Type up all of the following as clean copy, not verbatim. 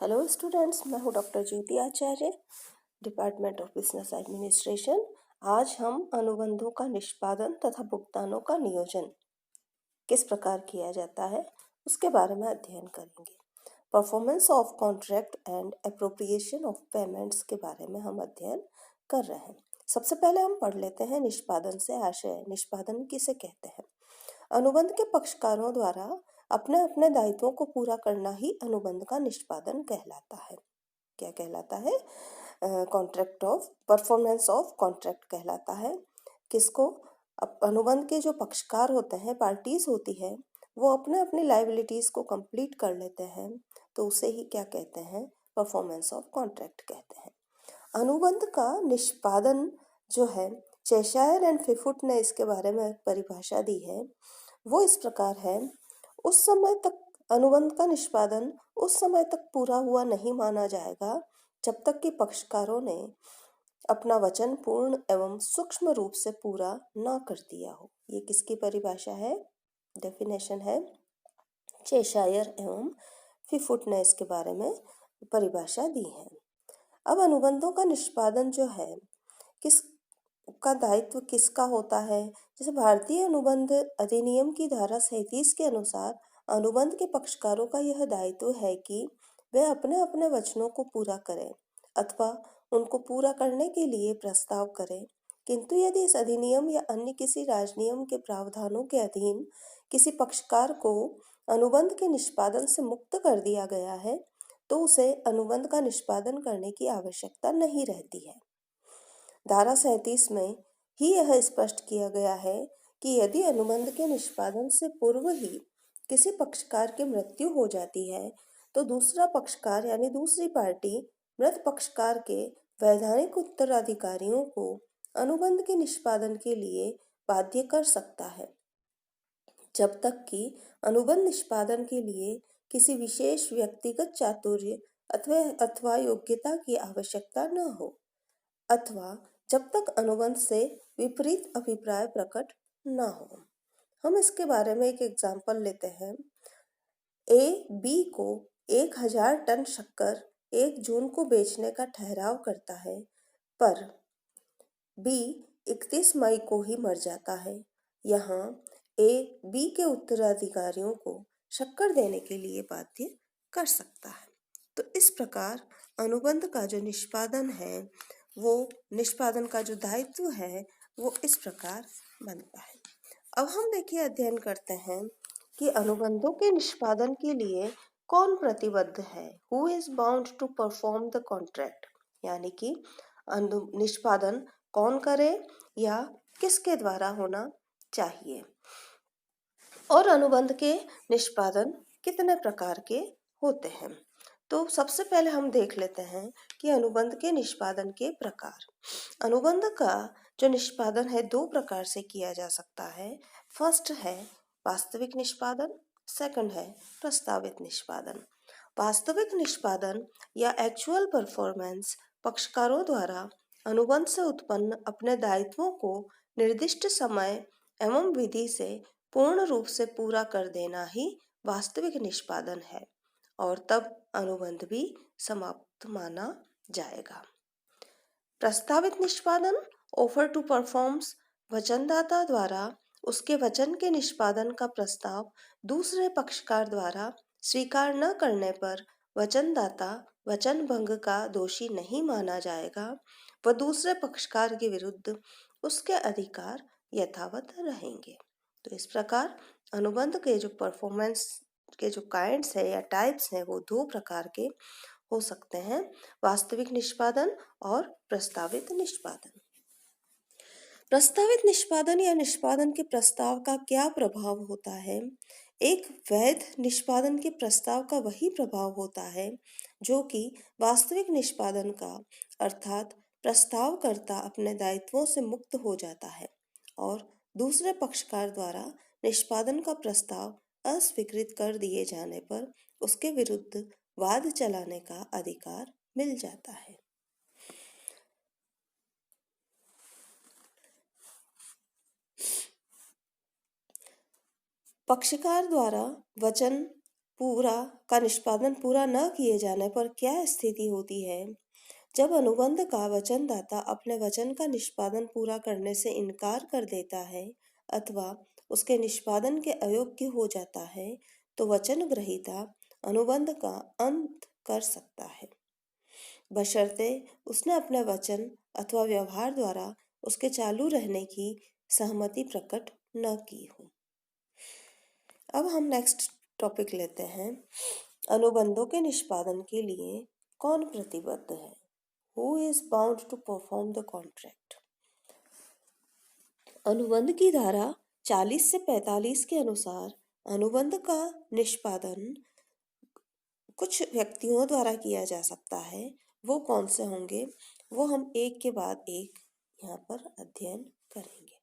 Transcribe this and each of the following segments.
Hello students, मैं हूँ doctor Jyoti Acharya, department of business administration. आज हम अनुबंधों का निष्पादन तथा भुगतानों का नियोजन किस प्रकार किया जाता है उसके बारे में अध्ययन करेंगे। Performance of contract and appropriation of payments के बारे में हम अध्ययन कर रहे हैं। सबसे पहले हम पढ़ लेते हैं निष्पादन से आशय। निष्पादन किसे कहते हैं? अनुबंध के पक्षकारों द्वारा अपने अपने दायित्वों को पूरा करना ही अनुबंध का निष्पादन कहलाता है। क्या कहलाता है? Contract of performance of contract कहलाता है। किसको? अनुबंध के जो पक्षकार होते हैं, पार्टीज होती है, वो अपने अपने लाइबिलिटीज को कंप्लीट कर लेते हैं, तो उसे ही क्या कहते हैं? परफॉर्मेंस ऑफ कॉन्ट्रैक्ट कहते हैं। अनुबंध का निष्पादन जो है, चेशायर एंड फिफुट ने इसके बारे में एक परिभाषा दी है। वो इस प्रकार है: उस समय तक अनुबंध का निष्पादन उस समय तक पूरा हुआ नहीं माना जाएगा जब तक कि पक्षकारों ने अपना वचन पूर्ण एवं सूक्ष्म रूप से पूरा न कर दिया हो। ये किसकी परिभाषा है? डेफिनेशन है चेशायर एवं फिफुट ने इसके बारे में परिभाषा दी है। अब अनुबंधों का निष्पादन जो है, किस का दायित्व किसका होता है? जैसे भारतीय अनुबंध अधिनियम की धारा 37 के अनुसार अनुबंध के पक्षकारों का यह दायित्व है कि वे अपने अपने वचनों को पूरा करें अथवा उनको पूरा करने के लिए प्रस्ताव करें। किंतु यदि इस अधिनियम या अन्य किसी राजनियम के प्रावधानों के अधीन किसी पक्षकार को अनुबंध के निष्पादन से मुक्त कर दिया गया है, तो उसे अनुबंध का निष्पादन करने की आवश्यकता नहीं रहती है। धारा 37 में ही यह स्पष्ट किया गया है कि यदि अनुबंध के निष्पादन से पूर्व ही किसी पक्षकार की मृत्यु हो जाती है, तो दूसरा पक्षकार यानी दूसरी पार्टी मृत पक्षकार के वैधानिक उत्तराधिकारियों को अनुबंध के निष्पादन के लिए बाध्य कर सकता है, जब तक कि अनुबंध निष्पादन के लिए किसी विशेष व्यक्तिगत चातुर्य अथवा योग्यता की आवश्यकता न हो, अथवा जब तक अनुबंध से विपरीत अभिप्राय प्रकट न हो। हम इसके बारे में एक एग्जाम्पल लेते हैं। ए बी को 1000 टन शक्कर 1 जून को बेचने का ठहराव करता है, पर बी 31 मई को ही मर जाता है। यहाँ ए बी के उत्तराधिकारियों को शक्कर देने के लिए बाध्य कर सकता है। तो इस प्रकार अनुबंध का जो निष्पादन है, वो निष्पादन का जो दायित्व है, वो इस प्रकार बनता है। अब हम देखिए अध्ययन करते हैं कि अनुबंधों के निष्पादन के लिए कौन प्रतिबद्ध है। Who is bound to perform the contract, यानी कि निष्पादन कौन करे या किसके द्वारा होना चाहिए। और अनुबंध के निष्पादन कितने प्रकार के होते हैं, तो सबसे पहले हम देख लेते हैं कि अनुबंध के निष्पादन के प्रकार। अनुबंध का जो निष्पादन है 2 प्रकार से किया जा सकता है। फर्स्ट है वास्तविक निष्पादन, सेकंड है प्रस्तावित निष्पादन। वास्तविक निष्पादन या एक्चुअल परफॉर्मेंस पक्षकारों द्वारा अनुबंध से उत्पन्न अपने दायित्वों को निर्दिष्ट समय एवं विधि से पूर्ण रूप से पूरा कर देना ही वास्तविक निष्पादन है, और तब अनुबंध भी समाप्त माना जाएगा। प्रस्तावित निष्पादन, ऑफर टू परफॉर्म्स, वचनदाता द्वारा उसके वचन के निष्पादन का प्रस्ताव दूसरे पक्षकार द्वारा स्वीकार न करने पर वचनदाता वचन भंग का दोषी नहीं माना जाएगा व दूसरे पक्षकार के विरुद्ध उसके अधिकार यथावत रहेंगे। तो इस प्रकार अनुबंध के जो परफॉर्मेंस के जो काइंड्स है या टाइप्स हैं, वो 2 प्रकार के हो सकते हैं, वास्तविक निष्पादन और प्रस्तावित निष्पादन। प्रस्तावित निष्पादन या निष्पादन के प्रस्ताव का क्या प्रभाव होता है? एक वैध निष्पादन के प्रस्ताव का वही प्रभाव होता है जो कि वास्तविक निष्पादन का, अर्थात प्रस्तावकर्ता अपने दायित्वों से मुक्त हो जाता है और दूसरे पक्षकार द्वारा निष्पादन का प्रस्ताव अस्वीकृत कर दिए जाने पर उसके विरुद्ध वाद चलाने का अधिकार मिल जाता है। पक्षकार द्वारा वचन निष्पादन पूरा न किए जाने पर क्या स्थिति होती है? जब अनुबंध का वचनदाता अपने वचन का निष्पादन पूरा करने से इनकार कर देता है अथवा उसके निष्पादन के अयोग्य हो जाता है, तो वचन ग्रहीता अनुबंध का अंत कर सकता है, बशर्ते उसने अपने वचन अथवा व्यवहार द्वारा उसके चालू रहने की सहमति प्रकट न की हो। अब हम नेक्स्ट टॉपिक लेते हैं, अनुबंधों के निष्पादन के लिए कौन प्रतिबद्ध है? Who is bound to perform the contract? अनुबंध की धारा 40 से 45 के अनुसार अनुबंध का निष्पादन कुछ व्यक्तियों द्वारा किया जा सकता है। वो कौन से होंगे, वो हम एक के बाद एक यहाँ पर अध्ययन करेंगे।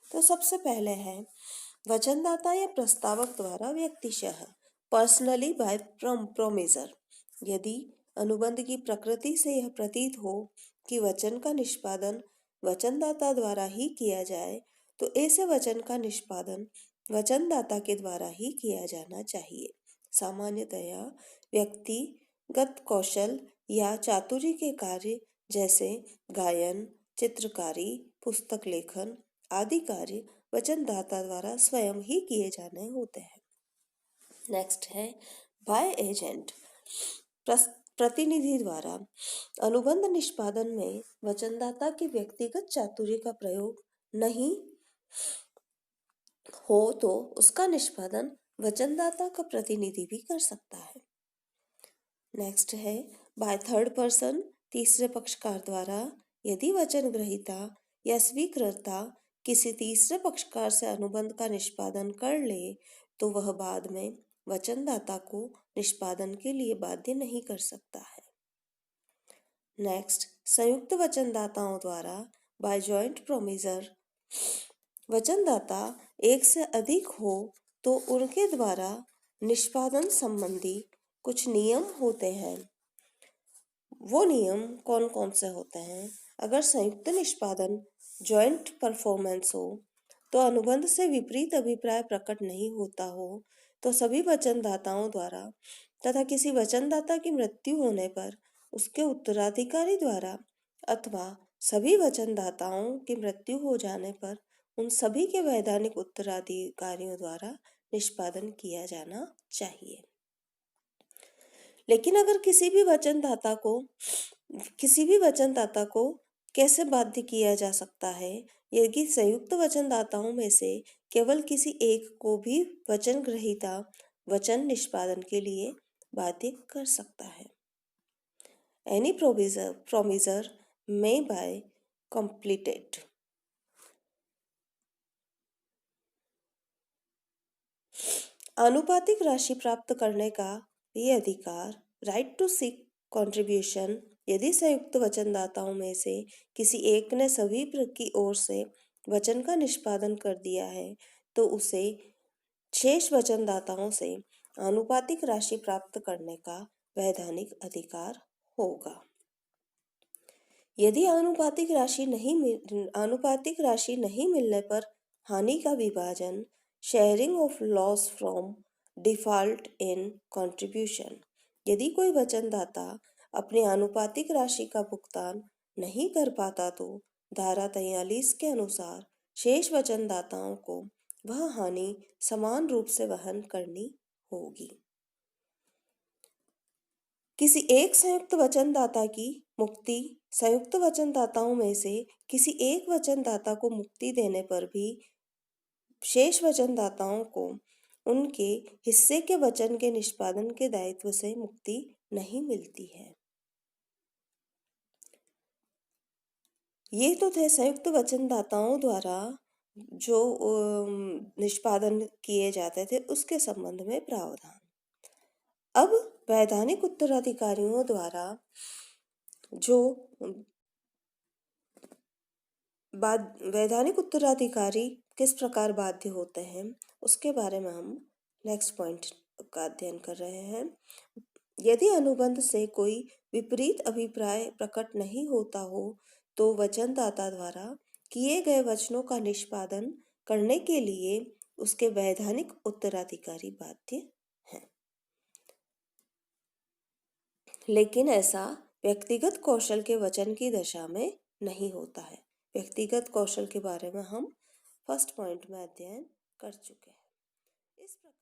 तो सबसे पहले है वचनदाता या प्रस्तावक द्वारा व्यक्तिशः, पर्सनली बाय प्रोमिसर। यदि अनुबंध की प्रकृति से यह प्रतीत हो कि वचन का निष्पादन वचनदाता द्वारा ही किया जाए, तो ऐसे वचन का निष्पादन वचनदाता के द्वारा ही किया जाना चाहिए। सामान्यतया व्यक्तिगत कौशल या चातुर्य के कार्य जैसे गायन, चित्रकारी, पुस्तक लेखन आदि कार्य वचनदाता द्वारा स्वयं ही किए जाने होते हैं। नेक्स्ट है बाय एजेंट, प्रतिनिधि द्वारा। अनुबंध निष्पादन में वचनदाता के व्यक्तिगत चातुर्य का प्रयोग नहीं हो तो उसका निष्पादन वचनदाता का प्रतिनिधि भी कर सकता है। नेक्स्ट है बाय थर्ड पर्सन, तीसरे पक्षकार द्वारा। यदि वचन ग्रहीता या स्वीकृता किसी तीसरे पक्षकार से अनुबंध का निष्पादन कर ले, तो वह बाद में वचनदाता को निष्पादन के लिए बाध्य नहीं कर सकता है। नेक्स्ट संयुक्त वचनदाताओं द्वारा बाय जॉइंट प्रोमिसर। वचनदाता एक से अधिक हो तो उनके द्वारा निष्पादन संबंधी कुछ नियम होते हैं। वो नियम कौन कौन से होते हैं? अगर संयुक्त निष्पादन जॉइंट परफॉर्मेंस हो, तो अनुबंध से विपरीत अभिप्राय प्रकट नहीं होता हो, तो सभी वचनदाताओं द्वारा तथा किसी वचनदाता की मृत्यु होने पर उसके उत्तराधिकारी द्वारा अथवा सभी वचनदाताओं की मृत्यु हो जाने पर उन सभी के वैधानिक उत्तराधिकारियों द्वारा निष्पादन किया जाना चाहिए। लेकिन अगर किसी भी वचनदाता को कैसे बाध्य किया जा सकता है? यदि संयुक्त वचनदाताओं में से केवल किसी एक को भी वचन ग्रहीता वचन निष्पादन के लिए बाध्य कर सकता है। एनी प्रोमिसर मे बाय कंप्लीटेड। आनुपातिक राशि प्राप्त करने का ये अधिकार, राइट टू सीक कंट्रीब्यूशन, यदि संयुक्त वचनदाताओं में से किसी एक ने सभी की ओर से वचन का निष्पादन कर दिया है, तो उसे शेष वचनदाताओं से आनुपातिक राशि प्राप्त करने का वैधानिक अधिकार होगा। यदि आनुपातिक राशि नहीं मिलने पर हानि का विभाजन, sharing of loss from default in contribution. यदि कोई वचनदाता अपनी आनुपातिक राशि का भुगतान नहीं कर पाता, तो धारा 43 के अनुसार शेष वचनदाताओं को वह हानि समान रूप से वहन करनी होगी। किसी एक संयुक्त वचनदाता की मुक्ति, संयुक्त वचनदाताओं में से किसी एक वचनदाता को मुक्ति देने पर भी शेष वचनदाताओं को उनके हिस्से के वचन के निष्पादन के दायित्व से मुक्ति नहीं मिलती है। ये तो थे संयुक्त वचनदाताओं द्वारा जो निष्पादन किए जाते थे उसके संबंध में प्रावधान। अब वैधानिक उत्तराधिकारियों द्वारा जो वैधानिक उत्तराधिकारी किस प्रकार बाध्य होते हैं, उसके बारे में हम नेक्स्ट पॉइंट का अध्ययन कर रहे हैं। यदि अनुबंध से कोई विपरीत अभिप्राय प्रकट नहीं होता हो, तो वचनदाता द्वारा किए गए वचनों का निष्पादन करने के लिए उसके वैधानिक उत्तराधिकारी बाध्य हैं। लेकिन ऐसा व्यक्तिगत कौशल के वचन की दशा में नहीं होता है। व्यक्तिगत कौशल के बारे में हम फर्स्ट पॉइंट में अध्ययन कर चुके हैं। इस प्रकार